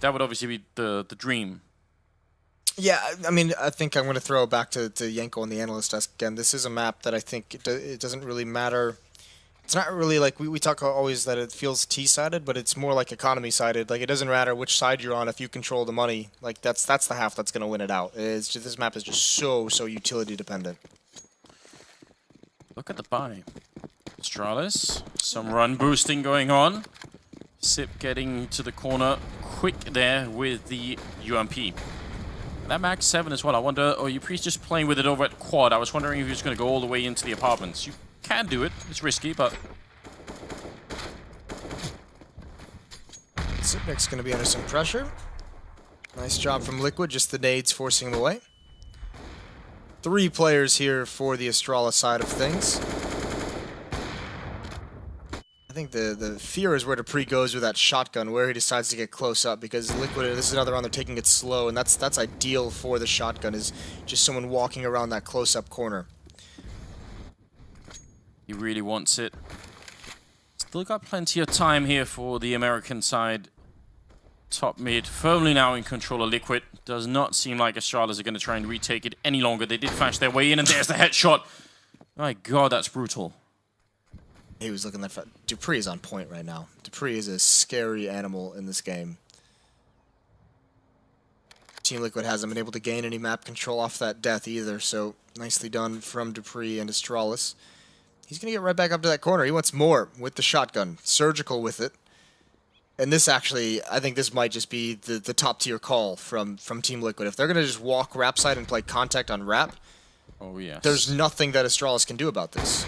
that would obviously be the dream. Yeah, I mean, I think I'm going to throw it back to Yanko on the analyst desk again. This is a map that I think it doesn't really matter. It's not really like we talk always that it feels T-sided, but it's more like economy-sided. Like, it doesn't matter which side you're on if you control the money. Like, that's the half that's going to win it out. It's just, this map is just so utility dependent. Look at the buy. Astralis, some run boosting going on. Sip getting to the corner quick there with the UMP. That max 7 as well. I wonder, or EPICENTER just playing with it over at quad. I was wondering if he was going to go all the way into the apartments. You can do it. It's risky, but... Sipnik's going to be under some pressure. Nice job from Liquid, just the nades forcing him away. 3 players here for the Astralis side of things. I think the fear is where Dupree goes with that shotgun, where he decides to get close up, because Liquid, this is another round they're taking it slow, and that's ideal for the shotgun, is just someone walking around that close-up corner. He really wants it. Still got plenty of time here for the American side. Top mid, firmly now in control of Liquid. Does not seem like Astralis are going to try and retake it any longer. They did flash their way in, and there's the headshot. My god, that's brutal. He was looking that. Dupree is on point right now. Dupree is a scary animal in this game. Team Liquid hasn't been able to gain any map control off that death either, so nicely done from Dupree and Astralis. He's going to get right back up to that corner. He wants more with the shotgun. Surgical with it. And this actually, I think this might just be the top-tier call from Team Liquid. If they're going to just walk rap side and play contact on rap, oh yes, there's nothing that Astralis can do about this.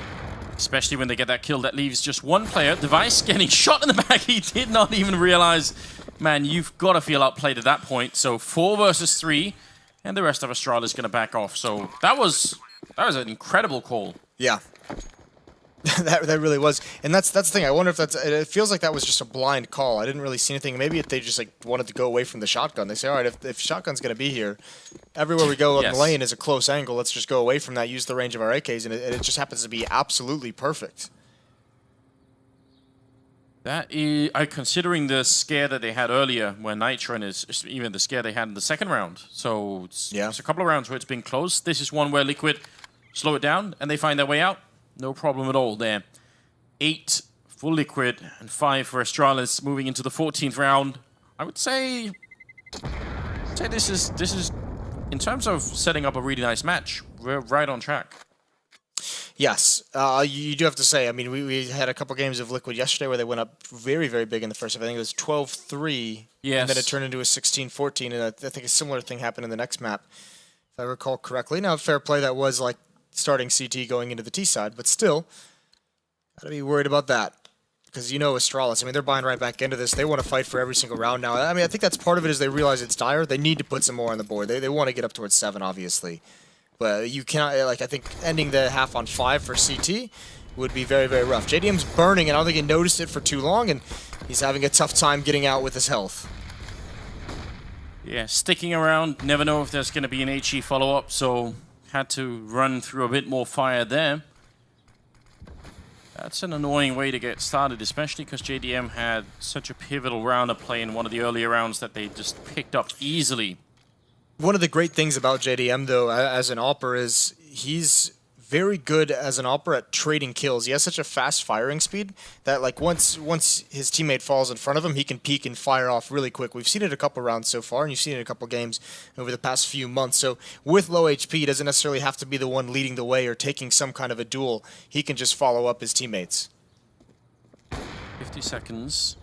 Especially when they get that kill that leaves just one player. Device getting shot in the back. He did not even realize. Man, you've got to feel outplayed at that point. So 4 versus 3, and the rest of Astralis is going to back off. So that was an incredible call. Yeah. that really was. And that's the thing. I wonder if it feels like that was just a blind call. I didn't really see anything. Maybe if they just like wanted to go away from the shotgun. They say, all right, if shotgun's going to be here, everywhere we go up the lane is a close angle. Let's just go away from that, use the range of our AKs, and it just happens to be absolutely perfect. That is, considering the scare that they had earlier, where Nitro is even the scare they had in the second round. So it's a couple of rounds where it's been close. This is one where Liquid slow it down and they find their way out. No problem at all there. 8 for Liquid and 5 for Astralis moving into the 14th round. I would say this is in terms of setting up a really nice match, we're right on track. Yes, you do have to say, I mean, we had a couple games of Liquid yesterday where they went up very, very big in the first half. I think it was 12-3, and then it turned into a 16-14, and I think a similar thing happened in the next map, if I recall correctly. Now, fair play, that was like starting CT going into the T side, but still, gotta be worried about that. Because you know Astralis, I mean, they're buying right back into this. They want to fight for every single round now. I mean, I think that's part of it is they realize it's dire. They need to put some more on the board. They want to get up towards 7, obviously. But you cannot, like, I think ending the half on 5 for CT would be very, very rough. JDM's burning, and I don't think he noticed it for too long, and he's having a tough time getting out with his health. Yeah, sticking around. Never know if there's going to be an HE follow-up, so had to run through a bit more fire there. That's an annoying way to get started, especially because JDM had such a pivotal round of play in one of the earlier rounds that they just picked up easily. One of the great things about JDM, though, as an AWPer, is he's very good as an AWPer at trading kills. He has such a fast firing speed that, like, once his teammate falls in front of him, he can peek and fire off really quick. We've seen it a couple rounds so far, and you've seen it a couple games over the past few months. So with low HP, he doesn't necessarily have to be the one leading the way or taking some kind of a duel. He can just follow up his teammates. 50 seconds.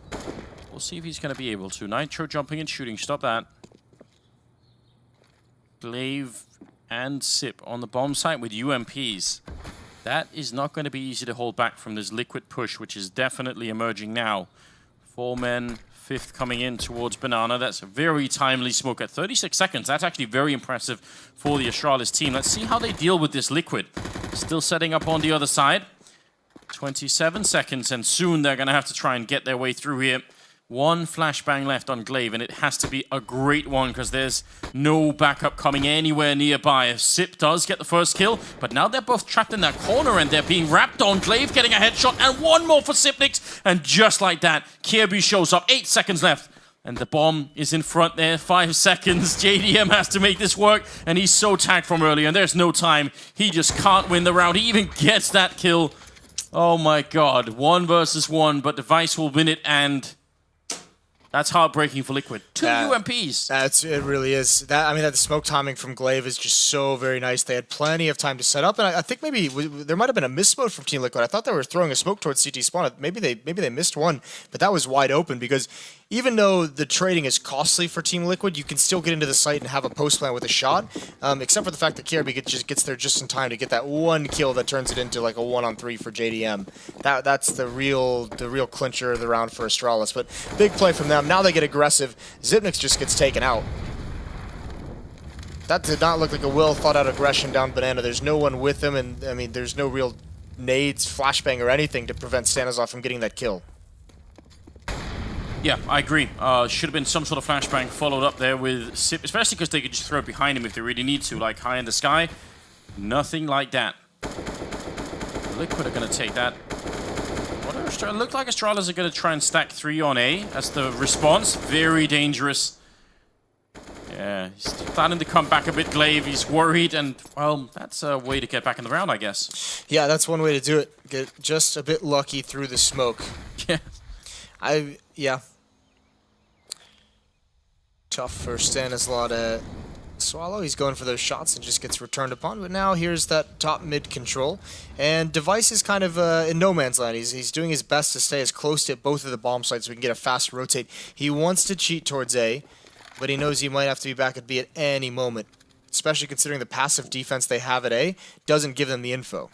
We'll see if he's going to be able to. Nitro jumping and shooting. Stop that. Glaive and Sip on the bomb site with UMPs. That is not going to be easy to hold back from this Liquid push, which is definitely emerging now. 4 men, 5th coming in towards Banana. That's a very timely smoke at 36 seconds. That's actually very impressive for the Astralis team. Let's see how they deal with this Liquid. Still setting up on the other side. 27 seconds, and soon they're going to have to try and get their way through here. 1 flashbang left on Glaive, and it has to be a great one because there's no backup coming anywhere nearby. Sip does get the first kill, but now they're both trapped in that corner and they're being wrapped on. Glaive getting a headshot, and 1 more for Sipnix, and just like that, Kirby shows up. 8 seconds left. And the bomb is in front there, 5 seconds. JDM has to make this work, and he's so tagged from earlier, and there's no time. He just can't win the round. He even gets that kill. Oh my god, 1 versus 1, but Device will win it, and that's heartbreaking for Liquid. 2 UMPs. It really is. That smoke timing from Glaive is just so very nice. They had plenty of time to set up, and I think maybe there might have been a mismode from Team Liquid. I thought they were throwing a smoke towards CT spawn. Maybe they missed one, but that was wide open because even though the trading is costly for Team Liquid, you can still get into the site and have a post plan with a shot, except for the fact that KRB just gets there just in time to get that one kill that turns it into like a 1-on-3 for JDM. That's the real clincher of the round for Astralis. But big play from them. Now they get aggressive. Xyp9x just gets taken out. That did not look like a well-thought-out aggression down Banana. There's no one with him, and I mean, there's no real nades, flashbang, or anything to prevent Stanislav from getting that kill. Yeah, I agree. Should have been some sort of flashbang followed up there with Sip, especially because they could just throw it behind him if they really need to, like high in the sky. Nothing like that. Liquid are going to take that. What are Astralis? Look like Astralis are going to try and stack 3 on A. That's the response. Very dangerous. Yeah, he's starting to come back a bit, Glaive. He's worried, and, well, that's a way to get back in the round, I guess. Yeah, that's one way to do it. Get just a bit lucky through the smoke. Yeah. Yeah. Tough for Stanislav to swallow. He's going for those shots and just gets returned upon. But now here's that top mid control. And Device is kind of in no man's land. He's doing his best to stay as close to both of the bomb sites so we can get a fast rotate. He wants to cheat towards A, but he knows he might have to be back at B at any moment. Especially considering the passive defense they have at A doesn't give them the info.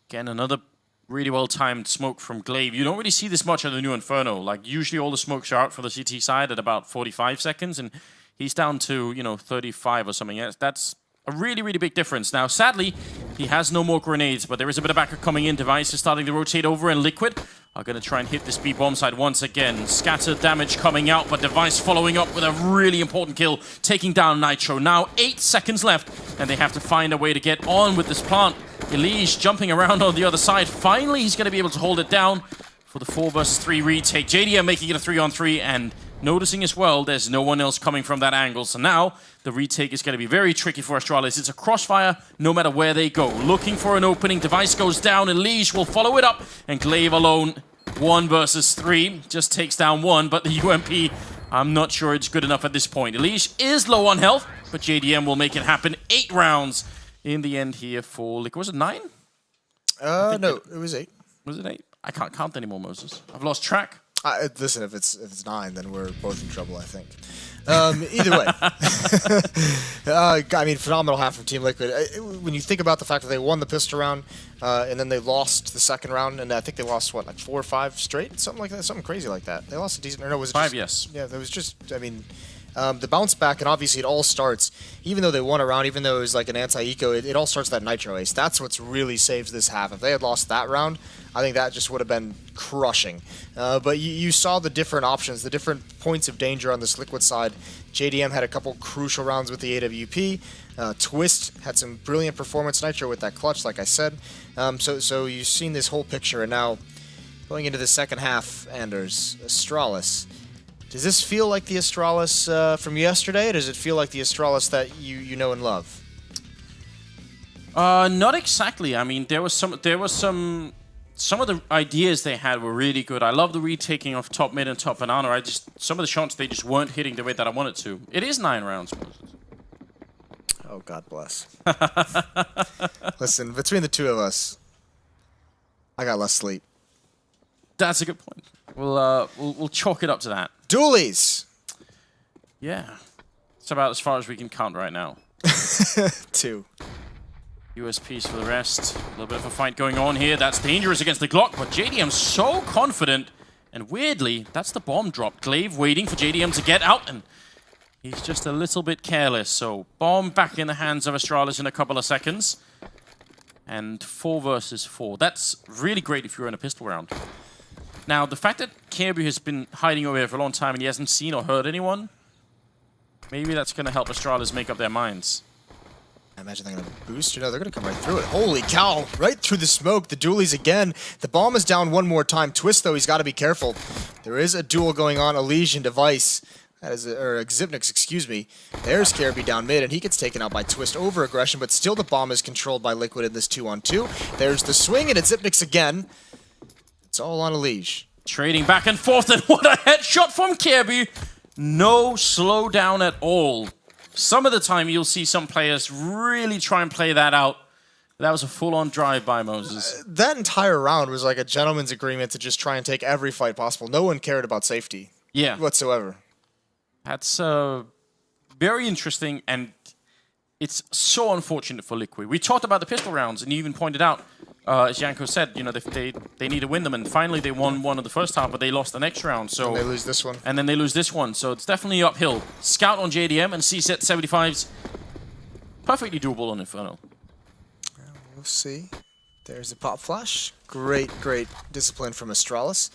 Again, another really well-timed smoke from Glaive. You don't really see this much at the New Inferno. Like, usually all the smokes are out for the CT side at about 45 seconds, and he's down to, 35 or something. That's a really, really big difference. Now, sadly, he has no more grenades, but there is a bit of backup coming in. Device is starting to rotate over, and Liquid are going to try and hit this B bomb side once again. Scatter damage coming out, but Device following up with a really important kill, taking down Nitro. Now, 8 seconds left, and they have to find a way to get on with this plant. Elige jumping around on the other side. Finally, he's going to be able to hold it down for the 4 versus 3 retake. JDM making it a 3-on-3, and noticing as well there's no one else coming from that angle. So now the retake is going to be very tricky for Astralis. It's a crossfire no matter where they go. Looking for an opening. Device goes down. Elige will follow it up, and Glaive alone, 1 versus 3, just takes down 1. But the UMP, I'm not sure it's good enough at this point. Elige is low on health, but JDM will make it happen. 8 rounds in the end here for Liquid. Was it 9? No, it was 8. Was it 8? I can't count anymore, Moses. I've lost track. Listen, if it's 9, then we're both in trouble, I think. Either way. I mean, phenomenal half from Team Liquid. When you think about the fact that they won the pistol round, and then they lost the second round, and I think they lost, what, like 4 or 5 straight? Something like that, something crazy like that. They lost a decent, or no, was it 5, just, yes. Yeah, there was just, I mean, the bounce back, and obviously it all starts, even though they won a round, even though it was like an anti-eco, it all starts with that Nitro ace. That's what's really saves this half. If they had lost that round, I think that just would have been crushing. But you saw the different options, the different points of danger on this Liquid side. JDM had a couple crucial rounds with the AWP. Twist had some brilliant performance. Nitro with that clutch, like I said. So you've seen this whole picture, and now going into the second half, Anders, Astralis. Does this feel like the Astralis from yesterday, or does it feel like the Astralis that you know and love? Not exactly. I mean, there was some of the ideas they had were really good. I love the retaking of top mid and top banana. Some of the shots they just weren't hitting the way that I wanted to. It is 9 rounds. Oh, God bless. Listen, between the two of us, I got less sleep. That's a good point. We'll chalk it up to that. Dualies! Yeah. It's about as far as we can count right now. 2. USPs for the rest. A little bit of a fight going on here. That's dangerous against the Glock, but JDM's so confident. And weirdly, that's the bomb drop. Glaive waiting for JDM to get out, and he's just a little bit careless. So bomb back in the hands of Astralis in a couple of seconds. And 4 versus 4. That's really great if you're in a pistol round. Now, the fact that Kirby has been hiding over here for a long time and he hasn't seen or heard anyone, maybe that's going to help Astralis make up their minds. I imagine they're going to boost. No, they're going to come right through it. Holy cow. Right through the smoke. The dualies again. The bomb is down one more time. Twist, though, he's got to be careful. There is a duel going on. Elysian Device. That is, or Xipnix, excuse me. There's Caribou down mid, and he gets taken out by Twist over aggression, but still the bomb is controlled by Liquid in this 2-on-2. There's the swing, and it's Xipnix again. It's all on Elysian. Trading back and forth, and what a headshot from Caribou. No slowdown at all. Some of the time you'll see some players really try and play that out. That was a full-on drive by Moses. That entire round was like a gentleman's agreement to just try and take every fight possible. No one cared about safety whatsoever. That's very interesting, and it's so unfortunate for Liquid. We talked about the pistol rounds, and you even pointed out, as Janko said, you know, they need to win them, and finally they won one of the first half, but they lost the next round. So and they lose this one. And then they lose this one, so it's definitely uphill. Scout on JDM and CSET 75's perfectly doable on Inferno. We'll see. There's a pop flash. Great discipline from Astralis,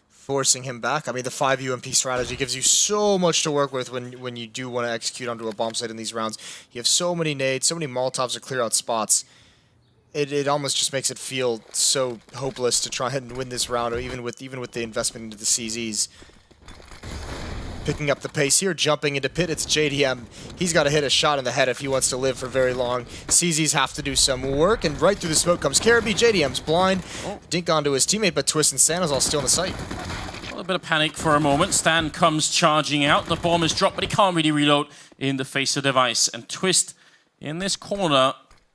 forcing him back. I mean, the 5 UMP strategy gives you so much to work with when you do want to execute onto a bomb site in these rounds. You have so many nades, so many Molotovs to clear out spots. It almost just makes it feel so hopeless to try and win this round, or even with the investment into the CZs. Picking up the pace here, jumping into pit, it's JDM. He's got to hit a shot in the head if he wants to live for very long. CZs have to do some work, and right through the smoke comes Caribou. JDM's blind. Dink onto his teammate, but Twist and Stan is all still in the sight. A little bit of panic for a moment. Stan comes charging out. The bomb is dropped, but he can't really reload in the face of Device. And Twist in this corner,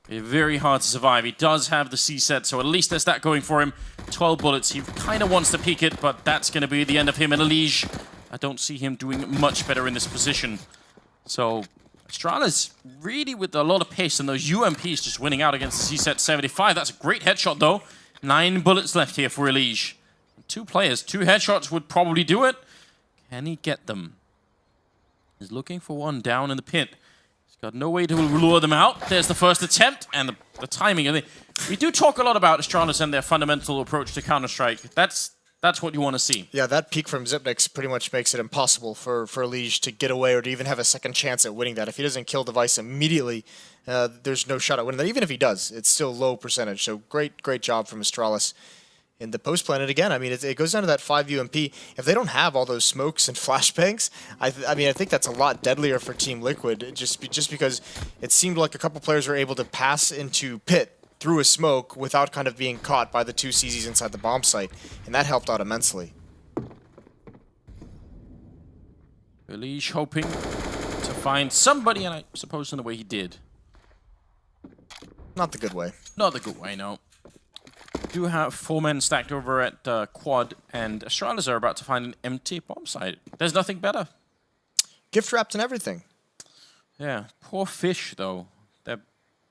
very hard to survive. He does have the C set, so at least there's that going for him. 12 bullets. He kind of wants to peek it, but that's going to be the end of him and Elysian. I don't see him doing much better in this position. So Astralis really with a lot of pace, and those UMPs just winning out against the C set 75. That's a great headshot, though. 9 bullets left here for Elysian. 2 players, 2 headshots would probably do it. Can he get them? He's looking for one down in the pit. Got no way to lure them out. There's the first attempt, and the timing. We do talk a lot about Astralis and their fundamental approach to Counter-Strike. That's what you want to see. Yeah, that peek from Xipnix pretty much makes it impossible for Elysian to get away or to even have a second chance at winning that. If he doesn't kill Device immediately, there's no shot at winning that. Even if he does, it's still low percentage. So great job from Astralis in the post plan. And again, I mean, it goes down to that 5 UMP. If they don't have all those smokes and flashbangs, I mean, I think that's a lot deadlier for Team Liquid, just because it seemed like a couple players were able to pass into pit through a smoke without kind of being caught by the 2 CZs inside the bomb site, and that helped out immensely. Elysian hoping to find somebody, and I suppose in the way he did. Not the good way. Not the good way, no. Do have 4 men stacked over at Quad, and Astralis are about to find an empty bomb site. There's nothing better. Gift wrapped and everything. Yeah, poor fish though.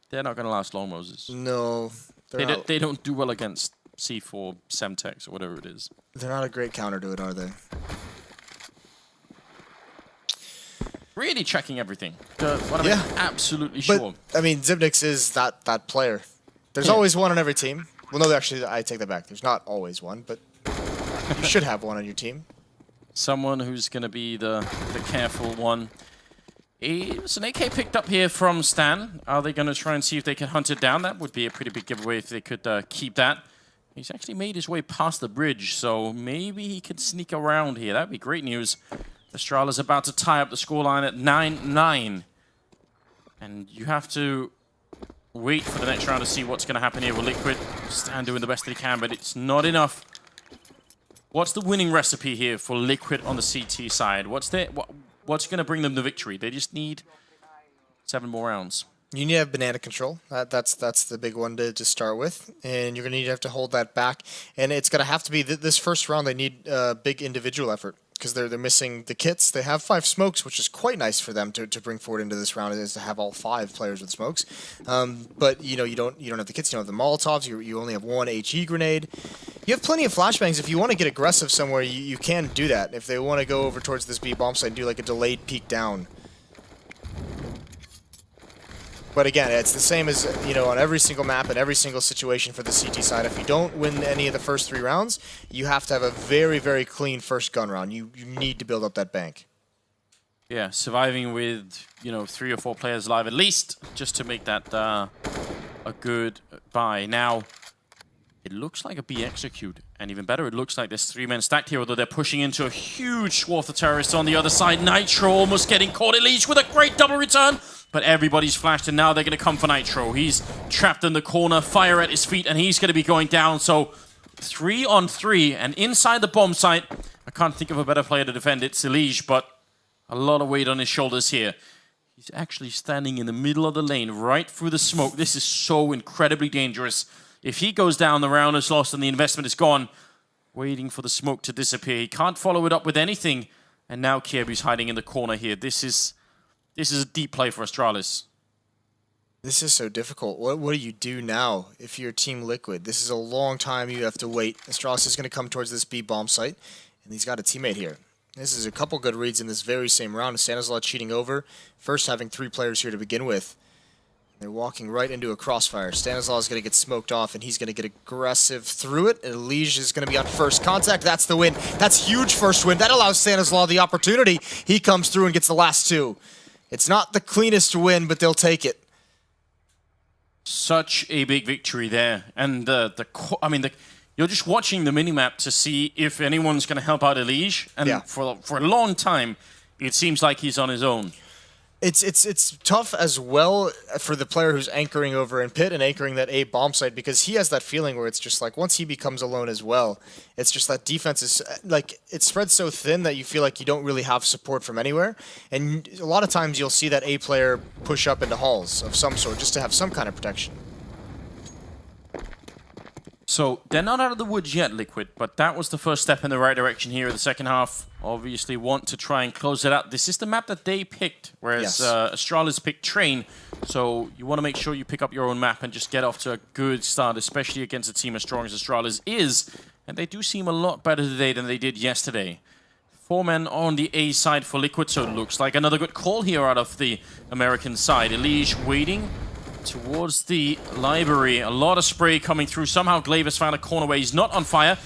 They're not going to last long, Moses. No, they don't do well against C4, Semtex, or whatever it is. They're not a great counter to it, are they? Really checking everything. Absolutely sure. I mean, Xipnix is that player. There's always one on every team. Well, no, actually, I take that back. There's not always one, but you should have one on your team. Someone who's going to be the careful one. It's an AK picked up here from Stan. Are they going to try and see if they can hunt it down? That would be a pretty big giveaway if they could keep that. He's actually made his way past the bridge, so maybe he could sneak around here. That would be great news. Astralis about to tie up the scoreline at 9-9. And you have to wait for the next round to see what's going to happen here with Liquid. Stan doing the best that he can, but it's not enough. What's the winning recipe here for Liquid on the CT side? What's going to bring them the victory? They just need 7 more rounds. You need to have banana control. That's the big one to start with, and you're going to have to hold that back. And it's going to have to be this first round. They need a big individual effort because they're missing the kits. They have 5 smokes, which is quite nice for them to bring forward into this round. Is to have all 5 players with smokes. But you don't have the kits. You don't have the Molotovs. You only have 1 HE grenade. You have plenty of flashbangs. If you want to get aggressive somewhere, you can do that. If they want to go over towards this B bomb site and do like a delayed peek down. But again, it's the same as, on every single map and every single situation for the CT side. If you don't win any of the first 3 rounds, you have to have a very, very clean first gun round. You need to build up that bank. Yeah, surviving with, 3 or 4 players alive at least, just to make that a good buy. Now, it looks like a B execute, and even better, it looks like there's 3 men stacked here, although they're pushing into a huge swath of terrorists on the other side. Nitro almost getting caught. Elise with a great double return, but everybody's flashed, and now they're going to come for Nitro. He's trapped in the corner, fire at his feet, and he's going to be going down. So 3 on 3, and inside the bomb site, I can't think of a better player to defend it. It's Elige, but a lot of weight on his shoulders here. He's actually standing in the middle of the lane, right through the smoke. This is so incredibly dangerous. If he goes down, the round is lost and the investment is gone. Waiting for the smoke to disappear. He can't follow it up with anything. And now Kiebu's hiding in the corner here. This is a deep play for Astralis. This is so difficult. What do you do now if you're Team Liquid? This is a long time you have to wait. Astralis is going to come towards this B bomb site, and he's got a teammate here. This is a couple good reads in this very same round. Stanislaw cheating over. First having 3 players here to begin with. They're walking right into a crossfire. Stanislaw is going to get smoked off, and he's going to get aggressive through it. And Elige is going to be on first contact. That's the win. That's huge first win. That allows Stanislaw the opportunity. He comes through and gets the last 2. It's not the cleanest win, but they'll take it. Such a big victory there. And you're just watching the minimap to see if anyone's going to help out Elige. And yeah. for a long time, it seems like he's on his own. It's tough as well for the player who's anchoring over in pit and anchoring that A bomb site, because he has that feeling where it's just like once he becomes alone as well, it's just that defense is like it spreads so thin that you feel like you don't really have support from anywhere. And a lot of times you'll see that A player push up into halls of some sort just to have some kind of protection. So they're not out of the woods yet, Liquid, but that was the first step in the right direction here in the second half. Obviously want to try and close it out. This is the map that they picked, whereas Astralis picked Train. So you want to make sure you pick up your own map and just get off to a good start, especially against a team as strong as Astralis is. And they do seem a lot better today than they did yesterday. 4 men on the A side for Liquid, so it looks like another good call here out of the American side. Elige waiting towards the library. A lot of spray coming through. Somehow Glaive has found a corner where he's not on fire.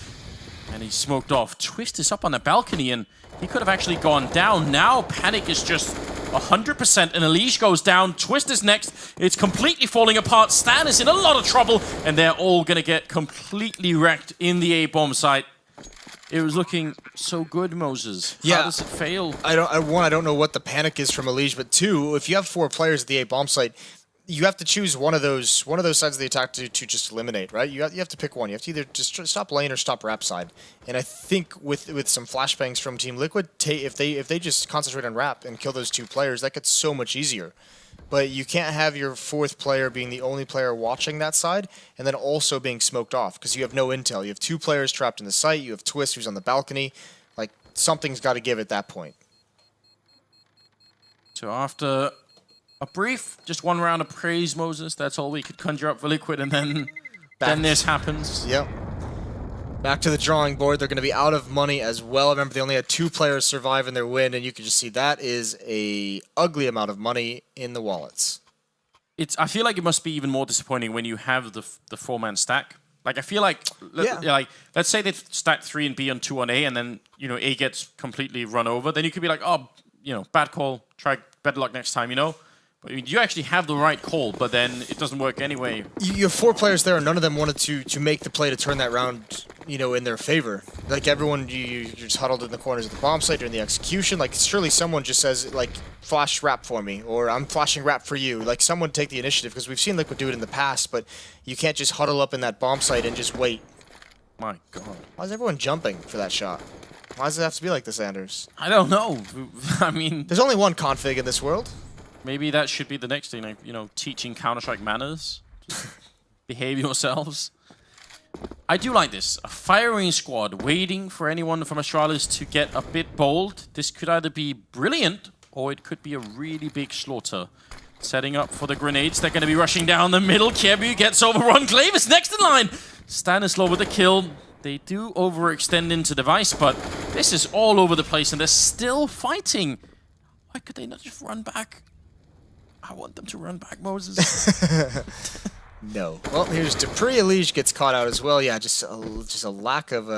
And he's smoked off. Twist is up on the balcony, and he could have actually gone down. Now Panic is just 100%, and Elige goes down. Twist is next. It's completely falling apart. Stan is in a lot of trouble, and they're all going to get completely wrecked in the A-bomb site. It was looking so good, Moses. Yeah. How does it fail? I don't know what the panic is from Elige, but 2, if you have 4 players at the A-bomb site, you have to choose one of those sides of the attack to just eliminate, right? You have to pick one. You have to either just stop lane or stop rap side. And I think with some flashbangs from Team Liquid, if they just concentrate on rap and kill those 2 players, that gets so much easier. But you can't have your 4th player being the only player watching that side and then also being smoked off because you have no intel. You have 2 players trapped in the site. You have Twist who's on the balcony. Like, something's got to give at that point. So after a brief, just 1 round of praise, Moses. That's all we could conjure up for Liquid, and then this happens. Yep. Back to the drawing board. They're going to be out of money as well. Remember, they only had 2 players survive in their win, and you can just see that is a ugly amount of money in the wallets. I feel like it must be even more disappointing when you have the 4-man stack. Like, I feel like, let's say they stack 3 and B on 2 on A, and then, A gets completely run over. Then you could be like, oh, bad call. Try better luck next time, But you actually have the right call, but then it doesn't work anyway. You have 4 players there, and none of them wanted to make the play to turn that round, in their favor. Like, everyone, you're just huddled in the corners of the bomb site during the execution. Like, surely someone just says, like, flash rap for me, or I'm flashing rap for you. Like, someone take the initiative, because we've seen Liquid do it in the past, but you can't just huddle up in that bomb site and just wait. My God. Why is everyone jumping for that shot? Why does it have to be like this, Anders? I don't know. I mean, there's only one config in this world. Maybe that should be the next thing, like, teaching Counter-Strike manners. Behave yourselves. I do like this. A firing squad waiting for anyone from Astralis to get a bit bold. This could either be brilliant or it could be a really big slaughter. Setting up for the grenades. They're going to be rushing down the middle. Kiebu gets overrun. Glaive is next in line. Stanislaw with the kill. They do overextend into device, but this is all over the place and they're still fighting. Why could they not just run back? I want them to run back, Moses. No. Well, here's Dupree. Elige gets caught out as well. Yeah, just a lack of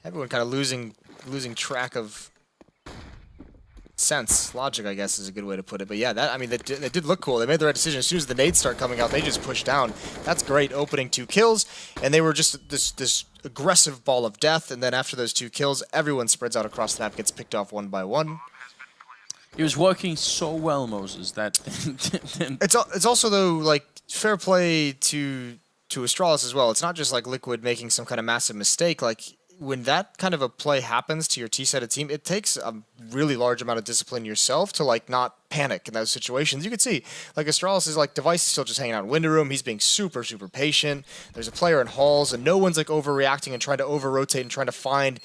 everyone kind of losing track of sense. Logic, I guess, is a good way to put it. But yeah, I mean, they did look cool. They made the right decision. As soon as the nades start coming out, they just push down. That's great, opening 2 kills. And they were just this aggressive ball of death. And then after those 2 kills, everyone spreads out across the map, gets picked off one by one. It was working so well, Moses, that... It's also, though, like, fair play to Astralis as well. It's not just like Liquid making some kind of massive mistake. Like, when that kind of a play happens to your T-sided team, it takes a really large amount of discipline yourself to, like, not panic in those situations. You can see, like, Astralis is, like, Device is still just hanging out in window room. He's being super, super patient. There's a player in halls, and no one's, like, overreacting and trying to over-rotate and trying to find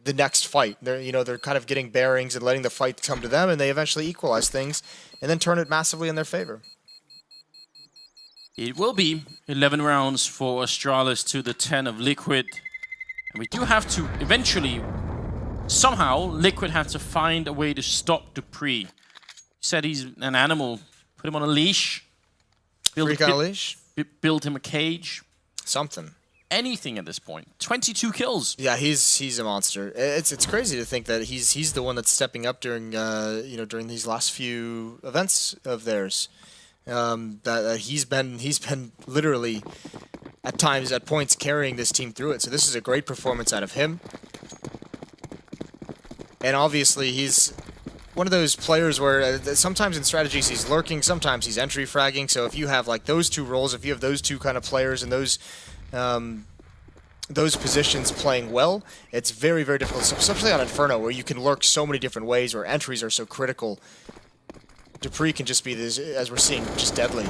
the next fight. They're kind of getting bearings and letting the fight come to them, and they eventually equalize things and then turn it massively in their favor. It will be 11 rounds for Astralis to the 10 of Liquid. And we do have to eventually, somehow, Liquid have to find a way to stop Dupree. He said he's an animal. Put him on a leash. Freak on a leash? Build him a cage. Something. Anything at this point. 22 kills. Yeah, he's a monster. It's crazy to think that he's the one that's stepping up during during these last few events of theirs. That he's been literally at points carrying this team through it. So this is a great performance out of him. And obviously he's one of those players where sometimes in strategies he's lurking, sometimes he's entry fragging. So if you have like those 2 roles, if you have those 2 kind of players and those positions playing well, it's very, very difficult, especially on Inferno, where you can lurk so many different ways, where entries are so critical. Dupree can just be, this, as we're seeing, just deadly.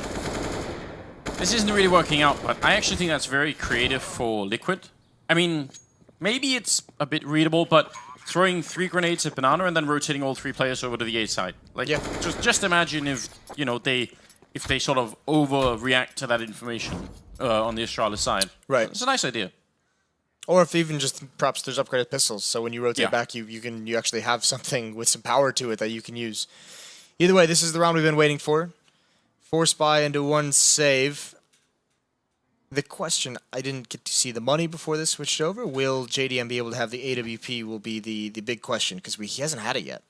This isn't really working out, but I actually think that's very creative for Liquid. I mean, maybe it's a bit readable, but throwing 3 grenades at Banana and then rotating all 3 players over to the A side. Like, yeah. just imagine if, if they sort of overreact to that information on the Astralis side. Right. It's a nice idea. Or if even just, perhaps there's upgraded pistols, so when you rotate back, you actually have something with some power to it that you can use. Either way, this is the round we've been waiting for. 4 spy into 1 save. The question, I didn't get to see the money before this switched over. Will JDM be able to have the AWP will be the big question, because he hasn't had it yet.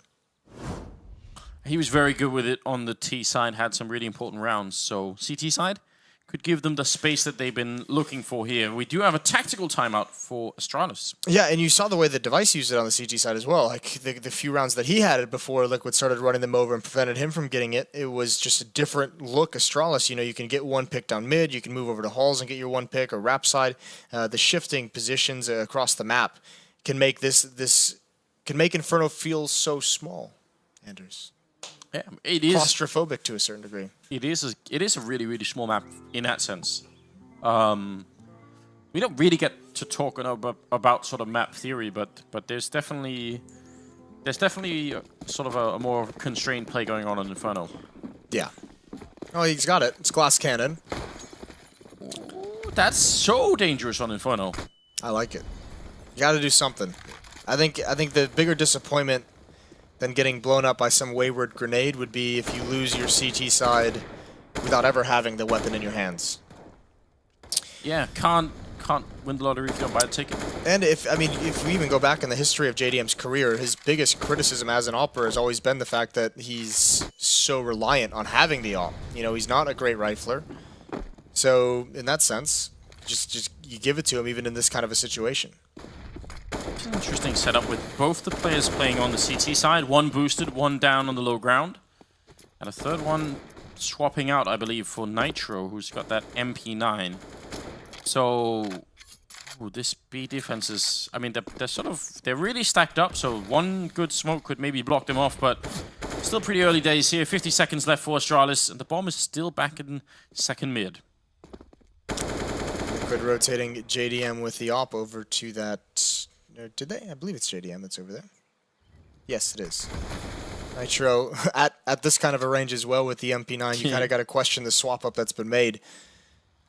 He was very good with it on the T side, had some really important rounds. So CT side could give them the space that they've been looking for here. We do have a tactical timeout for Astralis. Yeah, and you saw the way the Device used it on the CT side as well. Like the few rounds that he had it before Liquid started running them over and prevented him from getting it, it was just a different look. Astralis, you can get 1 pick down mid, you can move over to halls and get your 1 pick, or wrap side. The shifting positions across the map can make can make Inferno feel so small, Anders. Yeah, it is claustrophobic to a certain degree. It is a really, really small map in that sense. We don't really get to talk about sort of map theory, but there's definitely sort of a more constrained play going on in Inferno. Yeah. Oh, he's got it. It's glass cannon. Ooh, that's so dangerous on Inferno. I like it. You got to do something. I think the bigger disappointment than getting blown up by some wayward grenade would be if you lose your CT side without ever having the weapon in your hands. Yeah, can't win the lottery if you don't buy a ticket. And if we even go back in the history of JDM's career, his biggest criticism as an operator has always been the fact that he's so reliant on having the op. He's not a great rifler. So in that sense, just you give it to him even in this kind of a situation. It's an interesting setup with both the players playing on the CT side, 1 boosted, 1 down on the low ground, and a 3rd one swapping out, I believe, for Nitro, who's got that MP9. So, this B defense is, I mean, they're really stacked up, so 1 good smoke could maybe block them off, but still pretty early days here. 50 seconds left for Astralis, and the bomb is still back in 2nd mid. Liquid rotating JDM with the op over to that. Did they? I believe it's JDM that's over there. Yes, it is. Nitro at this kind of a range as well with the MP9, you kind of got to question the swap up that's been made.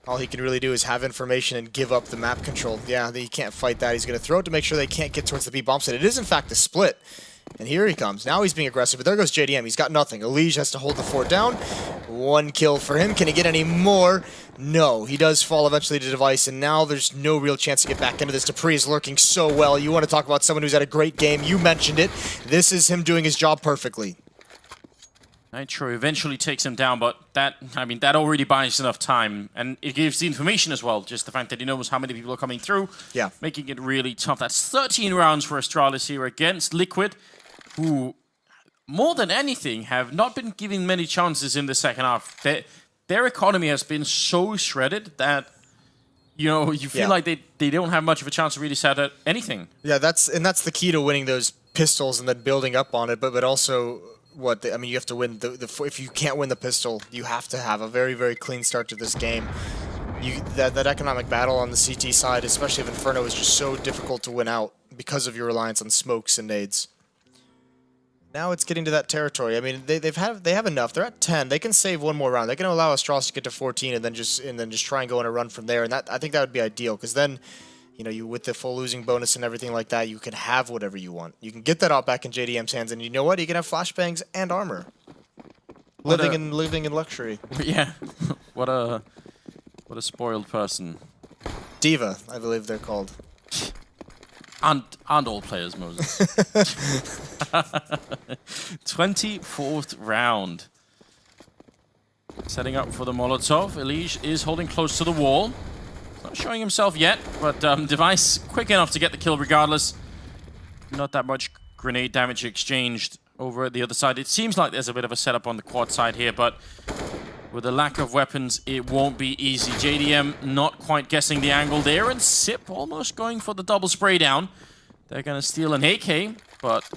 All he can really do is have information and give up the map control. Yeah, he can't fight that. He's going to throw it to make sure they can't get towards the B bomb site. It is in fact a split. And here he comes. Now he's being aggressive, but there goes JDM. He's got nothing. Elige has to hold the fort down. 1 kill for him. Can he get any more? No. He does fall eventually to Device, and now there's no real chance to get back into this. Dupree is lurking so well. You want to talk about someone who's had a great game. You mentioned it. This is him doing his job perfectly. Nitro eventually takes him down, but that already buys enough time. And it gives the information as well, just the fact that he knows how many people are coming through, making it really tough. That's 13 rounds for Astralis here against Liquid, who, more than anything, have not been given many chances in the second half. Their economy has been so shredded that, you feel like they don't have much of a chance to really set at anything. Yeah, that's the key to winning those pistols and then building up on it, but also... you have to win if you can't win the pistol, you have to have a very, very clean start to this game. That economic battle on the CT side, especially of Inferno, is just so difficult to win out because of your reliance on smokes and nades. Now it's getting to that territory. I mean, they have enough. They're at 10. They can save one more round. They can allow Astralis to get to 14 and then just try and go on a run from there. And I think that would be ideal, because then, you with the full losing bonus and everything like that, you can have whatever you want. You can get that out back in JDM's hands, and you know what? You can have flashbangs and armor. Living in luxury. Yeah. What a spoiled person. Diva, I believe they're called. And all players, Moses. 24th round. Setting up for the Molotov. Elige is holding close to the wall. Not showing himself yet, but Device quick enough to get the kill regardless. Not that much grenade damage exchanged over at the other side. It seems like there's a bit of a setup on the quad side here, but with the lack of weapons, it won't be easy. JDM not quite guessing the angle there, and Sip almost going for the double spray down. They're going to steal an AK, but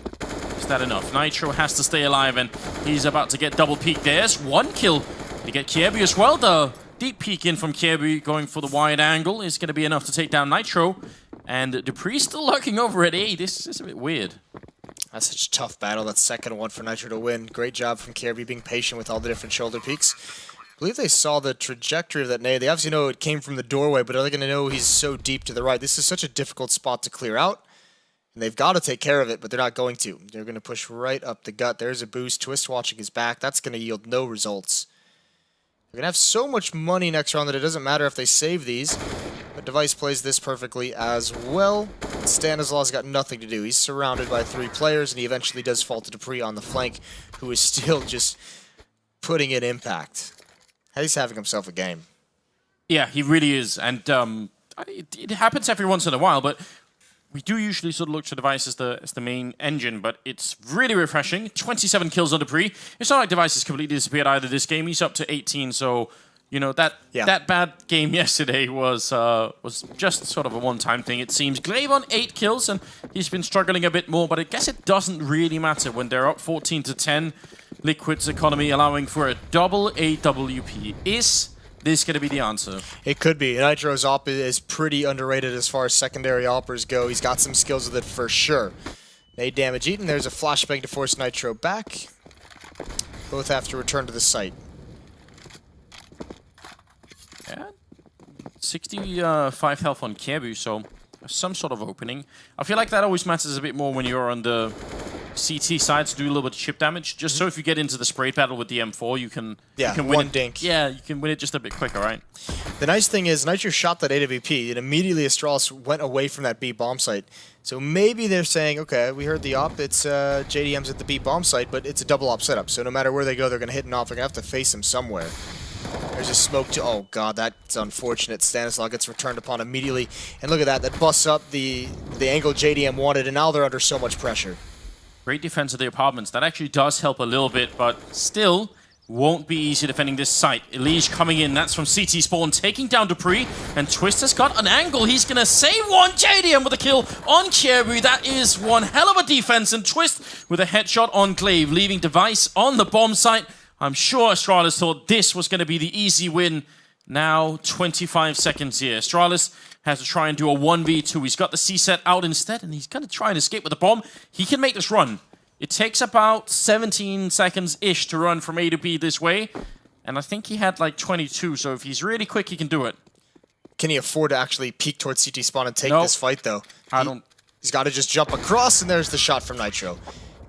is that enough? Nitro has to stay alive, and he's about to get double peek. There's 1 kill to get Kiebu as well, though. Deep peek in from Kiebu, going for the wide angle, is going to be enough to take down Nitro. And Dupree still lurking over at A. This is a bit weird. That's such a tough battle. That second one for Nitro to win. Great job from Kiebu being patient with all the different shoulder peeks. I believe they saw the trajectory of that nade. They obviously know it came from the doorway, but are they going to know he's so deep to the right? This is such a difficult spot to clear out. And they've got to take care of it, but they're not going to. They're going to push right up the gut. There's a boost. Twist watching his back. That's going to yield no results. They're going to have so much money next round that it doesn't matter if they save these. But Device plays this perfectly as well. Stanislaw's got nothing to do. He's surrounded by 3 players, and he eventually does fall to Dupree on the flank, who is still just putting in impact. He's having himself a game. Yeah, he really is. And it happens every once in a while, but we do usually sort of look to Device as the main engine, but it's really refreshing. 27 kills on Dupree. It's not like Device has completely disappeared either this game. He's up to 18, so that bad game yesterday was just sort of a one-time thing, it seems. Glaive on 8 kills, and he's been struggling a bit more, but I guess it doesn't really matter when they're up 14 to 10. Liquid's economy allowing for a double AWP. Is this going to be the answer? It could be. Nitro's op is pretty underrated as far as secondary oppers go. He's got some skills with it for sure. Nade damage eaten. There's a flashbang to force Nitro back. Both have to return to the site. Yeah. 65 health on Kiebu, so some sort of opening. I feel like that always matters a bit more when you're on the CT side to do a little bit of chip damage. Just so if you get into the spray battle with the M4, you can win one it. dink. Yeah, you can win it just a bit quicker, right? The nice thing is Nitro shot that AWP, and immediately Astralis went away from that B bomb site. So maybe they're saying, okay, we heard the op, it's JDM's at the B bomb site, but it's a double op setup. So no matter where they go, they're going to hit an op. They're going to have to face him somewhere. There's a smoke to... Oh, God, that's unfortunate. Stanislaw gets returned upon immediately. And look at that. That busts up the angle JDM wanted, and now they're under so much pressure. Great defense of the apartments. That actually does help a little bit, but still won't be easy defending this site. Elige coming in. That's from CT Spawn, taking down Dupree. And Twist has got an angle. He's going to save one. JDM with a kill on Kiebu. That is one hell of a defense. And Twist with a headshot on Glaive, leaving Device on the bomb site. I'm sure Astralis thought this was going to be the easy win. Now 25 seconds here. Astralis has to try and do a 1v2. He's got the C set out instead, and he's going to try and escape with the bomb. He can make this run. It takes about 17 seconds-ish to run from A to B this way, and I think he had like 22, so if he's really quick, he can do it. Can he afford to actually peek towards CT spawn and take this fight, though? I don't. He's got to just jump across, and there's the shot from Nitro.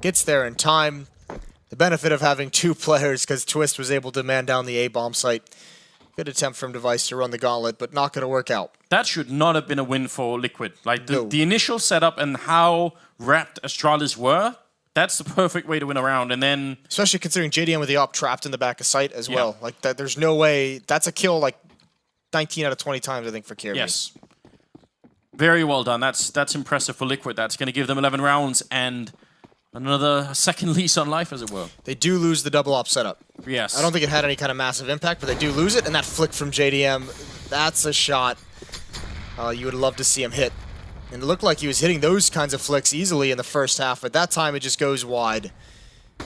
Gets there in time. The benefit of having 2 players, because Twist was able to man down the A bomb site. Good attempt from Device to run the gauntlet, but not going to work out. That should not have been a win for Liquid. Like, the initial setup and how wrapped Astralis were, that's the perfect way to win a round. And then... Especially considering JDM with the op trapped in the back of site as well. Like, that, there's no way... That's a kill, like, 19 out of 20 times, I think, for Kirby. Yes. Very well done. That's impressive for Liquid. That's going to give them 11 rounds and another second lease on life, as it were. They do lose the double op setup. Yes. I don't think it had any kind of massive impact, but they do lose it. And that flick from JDM, that's a shot you would love to see him hit. And it looked like he was hitting those kinds of flicks easily in the first half, but that time it just goes wide.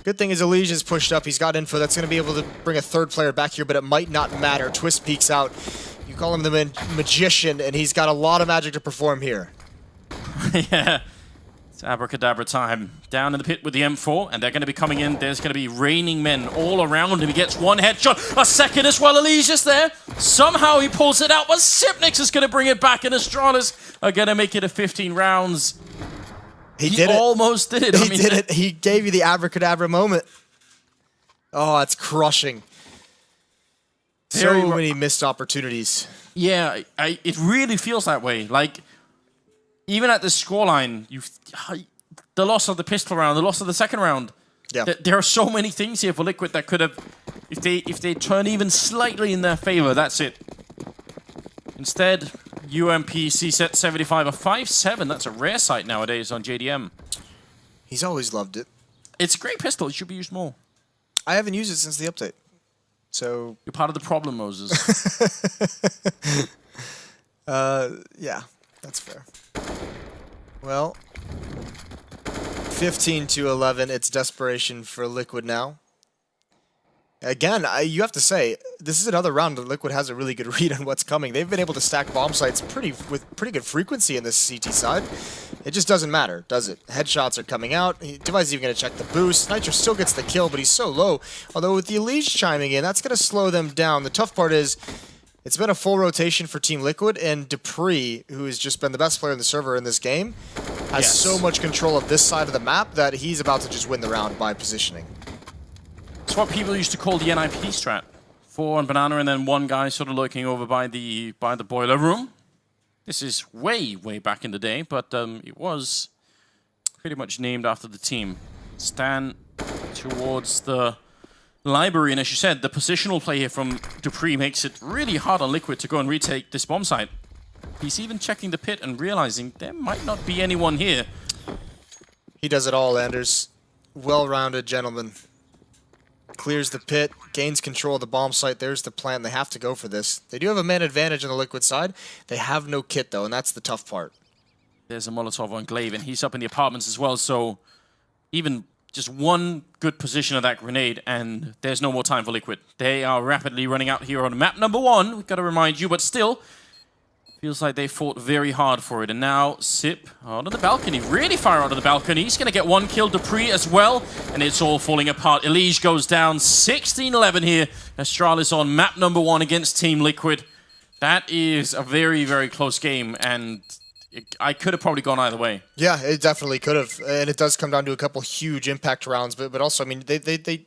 Good thing is Elysia's pushed up. He's got info that's going to be able to bring a 3rd player back here, but it might not matter. Twist peeks out. You call him the magician, and he's got a lot of magic to perform here. Yeah. It's abracadabra time. Down in the pit with the M4, and they're going to be coming in. There's going to be raining men all around him. He gets 1 headshot, a second as well. Elysia's there. Somehow he pulls it out, but Sipnix is going to bring it back, and Astralis are going to make it a 15 rounds. He did it. Almost did. He did it. He gave you the abracadabra moment. Oh, it's crushing. So many missed opportunities. Yeah, it really feels that way. Like, even at the scoreline, the loss of the pistol round, the loss of the second round. Yeah. There are so many things here for Liquid that could have, if they turn even slightly in their favor, that's it. Instead, UMP CSET 75, a 5.7. That's a rare sight nowadays on JDM. He's always loved it. It's a great pistol. It should be used more. I haven't used it since the update. So you're part of the problem, Moses. Yeah, that's fair. Well, 15 to 11. It's desperation for Liquid now. Again, you have to say, this is another round that Liquid has a really good read on what's coming. They've been able to stack bomb sites with pretty good frequency in this CT side. It just doesn't matter, does it? Headshots are coming out. Device is even going to check the boost. Nitro still gets the kill, but he's so low. Although with the Elise chiming in, that's going to slow them down. The tough part is, it's been a full rotation for Team Liquid, and Dupree, who has just been the best player in the server in this game, has so much control of this side of the map that he's about to just win the round by positioning. It's what people used to call the NIP strat. 4 on Banana and then 1 guy sort of lurking over by the boiler room. This is way, way back in the day, but it was pretty much named after the team. Stand towards the library, and as you said, the positional play here from Dupree makes it really hard on Liquid to go and retake this bomb site. He's even checking the pit and realizing there might not be anyone here. He does it all, Anders. Well-rounded gentleman. Clears the pit, gains control of the bomb site. There's the plan. They have to go for this. They do have a man advantage on the Liquid side. They have no kit, though, and that's the tough part. There's a Molotov on Glaive, and he's up in the apartments as well, so even just one good position of that grenade, and there's no more time for Liquid. They are rapidly running out here on map number 1, we've got to remind you, but still, feels like they fought very hard for it. And now Sip onto the balcony, really far onto the balcony. He's going to get 1 kill, Dupree as well, and it's all falling apart. Elige goes down, 16-11 here. Astralis on map number 1 against Team Liquid. That is a very, very close game, and I could have probably gone either way. Yeah, it definitely could have, and it does come down to a couple huge impact rounds. But also, I mean,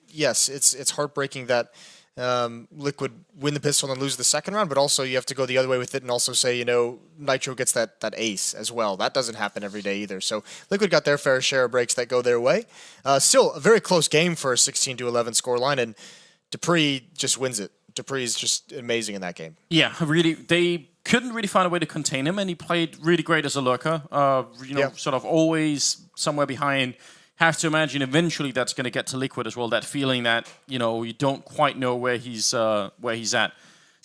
yes, it's heartbreaking that Liquid win the pistol and lose the second round, but also you have to go the other way with it and also say, you know, Nitro gets that ace as well. That doesn't happen every day either. So Liquid got their fair share of breaks that go their way. Still a very close game for a 16-11 scoreline, and Dupree just wins it. Dupree is just amazing in that game. Yeah, really, they couldn't really find a way to contain him, and he played really great as a lurker. Sort of always somewhere behind. Have to imagine eventually that's going to get to Liquid as well. That feeling that, you know, you don't quite know where he's at.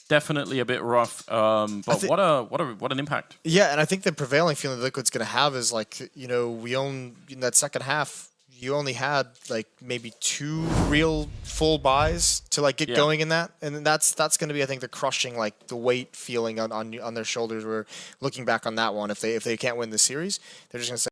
Definitely a bit rough, but what an impact. Yeah, and I think the prevailing feeling Liquid's going to have is like, you know, in that second half, you only had like maybe 2 real full buys to like get going in that, and that's going to be, I think, the crushing, like the weight feeling on their shoulders. We're looking back on that one. If they can't win the series, they're just going to say,